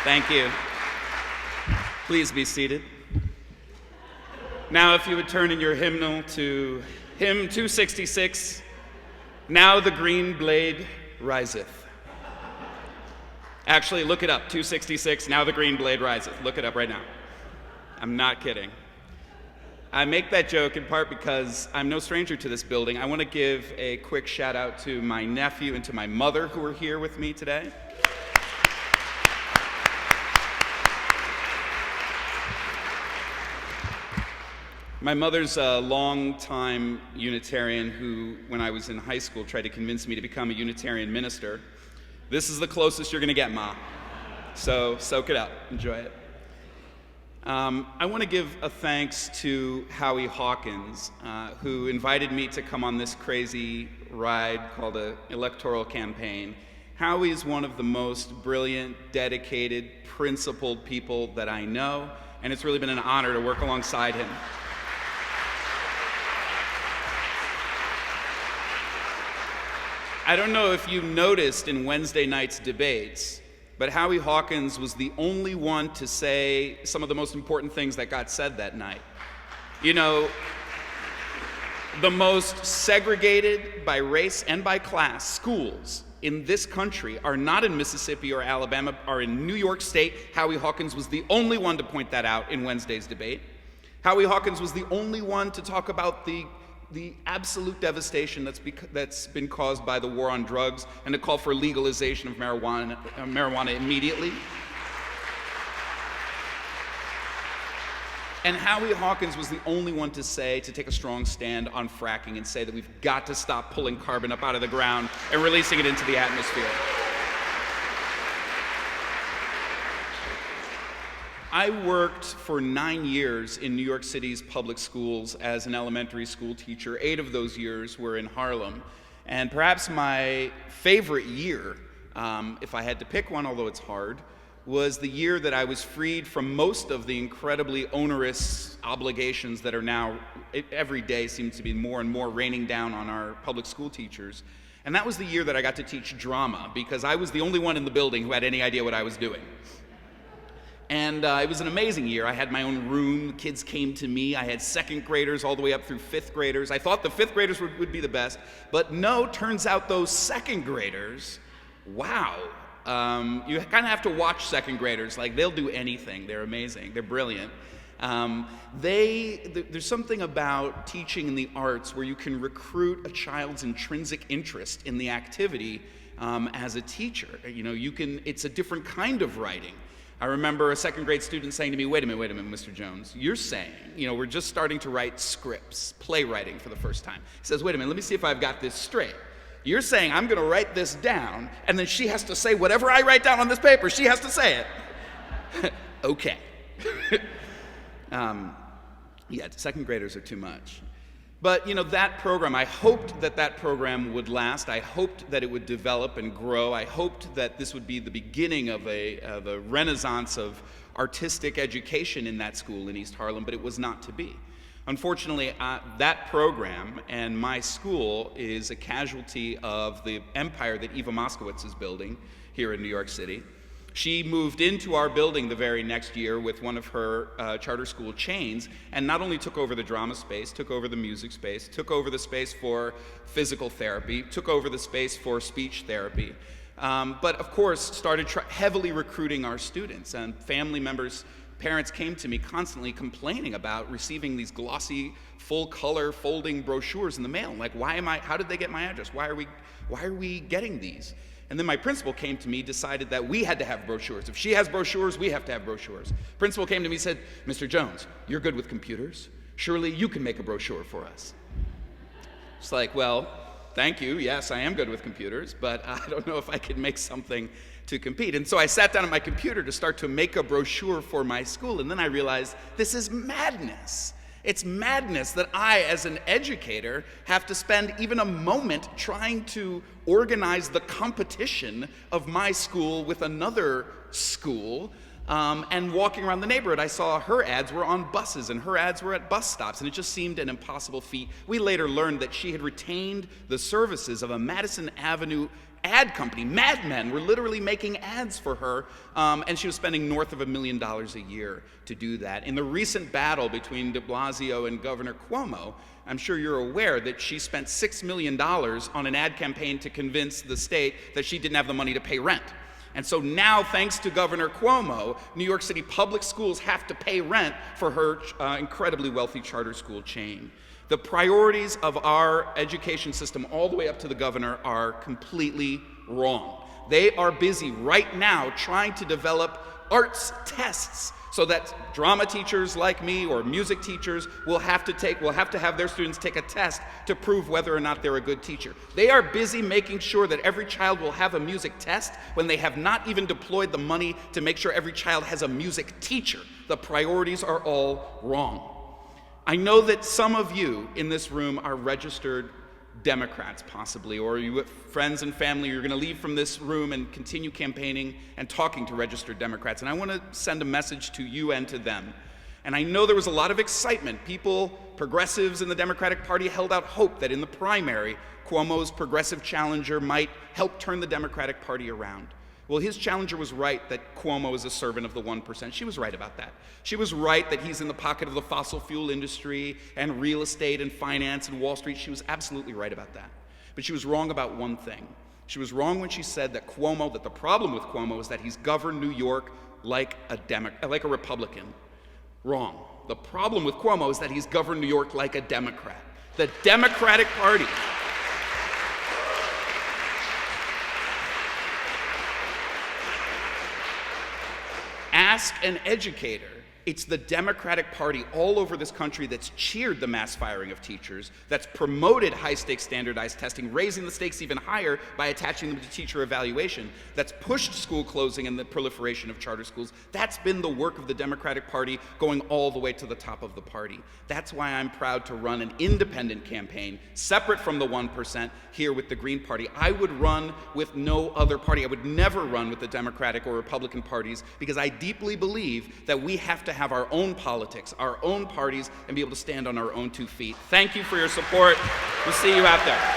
Thank you. Please be seated. Now, if you would turn in your hymnal to hymn 266, Now the Green Blade Riseth. Actually, look it up, 266, Now the Green Blade Riseth. Look it up right now. I'm not kidding. I make that joke in part because I'm no stranger to this building. I want to give a quick shout out to my nephew and to my mother who are here with me today. My mother's a long-time Unitarian who, when I was in high school, tried to convince me to become a Unitarian minister. This is the closest you're going to get, Ma. So soak it up. Enjoy it. I want to give a thanks to Howie Hawkins, who invited me to come on this crazy ride called an electoral campaign. Howie is one of the most brilliant, dedicated, principled people that I know, and it's really been an honor to work alongside him. I don't know if you noticed in Wednesday night's debates, but Howie Hawkins was the only one to say some of the most important things that got said that night. You know, the most segregated by race and by class schools in this country are not in Mississippi or Alabama, are in New York State. Howie Hawkins was the only one to point that out in Wednesday's debate. Howie Hawkins was the only one to talk about the absolute devastation that's been caused by the war on drugs and to call for legalization of marijuana immediately. And Howie Hawkins was the only one to take a strong stand on fracking and say that we've got to stop pulling carbon up out of the ground and releasing it into the atmosphere. I worked for 9 years in New York City's public schools as an elementary school teacher. 8 of those years were in Harlem. And perhaps my favorite year, if I had to pick one, although it's hard, was the year that I was freed from most of the incredibly onerous obligations that are now, every day seems to be more and more raining down on our public school teachers. And that was the year that I got to teach drama, because I was the only one in the building who had any idea what I was doing. And it was an amazing year. I had my own room. Kids came to me. I had second graders all the way up through fifth graders. I thought the fifth graders would be the best, but no, turns out those second graders, wow. You kind of have to watch second graders. Like, they'll do anything. They're amazing. They're brilliant. There's something about teaching in the arts where you can recruit a child's intrinsic interest in the activity as a teacher. You know, it's a different kind of writing. I remember a second grade student saying to me, wait a minute, Mr. Jones, you're saying, we're just starting to write scripts, playwriting for the first time. He says, wait a minute, let me see if I've got this straight. You're saying I'm going to write this down, and then she has to say whatever I write down on this paper, she has to say it. Okay. Yeah, second graders are too much. But, that program, I hoped that program would last. I hoped that it would develop and grow. I hoped that this would be the beginning of a renaissance of artistic education in that school in East Harlem, but it was not to be. Unfortunately, that program and my school is a casualty of the empire that Eva Moskowitz is building here in New York City. She moved into our building the very next year with one of her charter school chains, and not only took over the drama space, took over the music space, took over the space for physical therapy, took over the space for speech therapy, but of course started heavily recruiting our students. And family members, parents came to me constantly complaining about receiving these glossy, full-color folding brochures in the mail. Like, how did they get my address? Why are we getting these? And then my principal came to me, decided that we had to have brochures. If she has brochures, we have to have brochures. Principal came to me and said, Mr. Jones, you're good with computers. Surely you can make a brochure for us. It's like, well, thank you. Yes, I am good with computers, but I don't know if I could make something to compete. And so I sat down at my computer to start to make a brochure for my school, and then I realized this is madness. It's madness that I, as an educator, have to spend even a moment trying to organize the competition of my school with another school, and walking around the neighborhood, I saw her ads were on buses and her ads were at bus stops, and it just seemed an impossible feat. We later learned that she had retained the services of a Madison Avenue ad company. Mad Men were literally making ads for her, and she was spending north of $1 million a year to do that. In the recent battle between de Blasio and Governor Cuomo, I'm sure you're aware that she spent $6 million on an ad campaign to convince the state that she didn't have the money to pay rent. And so now, thanks to Governor Cuomo, New York City public schools have to pay rent for her incredibly wealthy charter school chain. The priorities of our education system, all the way up to the governor, are completely wrong. They are busy right now trying to develop arts tests so that drama teachers like me or music teachers will have to have their students take a test to prove whether or not they're a good teacher. They are busy making sure that every child will have a music test when they have not even deployed the money to make sure every child has a music teacher. The priorities are all wrong. I know that some of you in this room are registered Democrats, possibly, or you have friends and family, you're going to leave from this room and continue campaigning and talking to registered Democrats. And I want to send a message to you and to them. And I know there was a lot of excitement. People, progressives in the Democratic Party, held out hope that in the primary, Cuomo's progressive challenger might help turn the Democratic Party around. Well, his challenger was right that Cuomo is a servant of the 1%. She was right about that. She was right that he's in the pocket of the fossil fuel industry and real estate and finance and Wall Street. She was absolutely right about that. But she was wrong about one thing. She was wrong when she said that the problem with Cuomo is that he's governed New York like a Republican. Wrong. The problem with Cuomo is that he's governed New York like a Democrat. The Democratic Party. Ask an educator. It's the Democratic Party all over this country that's cheered the mass firing of teachers, that's promoted high-stakes standardized testing, raising the stakes even higher by attaching them to teacher evaluation, that's pushed school closing and the proliferation of charter schools. That's been the work of the Democratic Party going all the way to the top of the party. That's why I'm proud to run an independent campaign, separate from the 1%, here with the Green Party. I would run with no other party. I would never run with the Democratic or Republican parties, because I deeply believe that we have to have our own politics, our own parties, and be able to stand on our own 2 feet. Thank you for your support. We'll see you out there.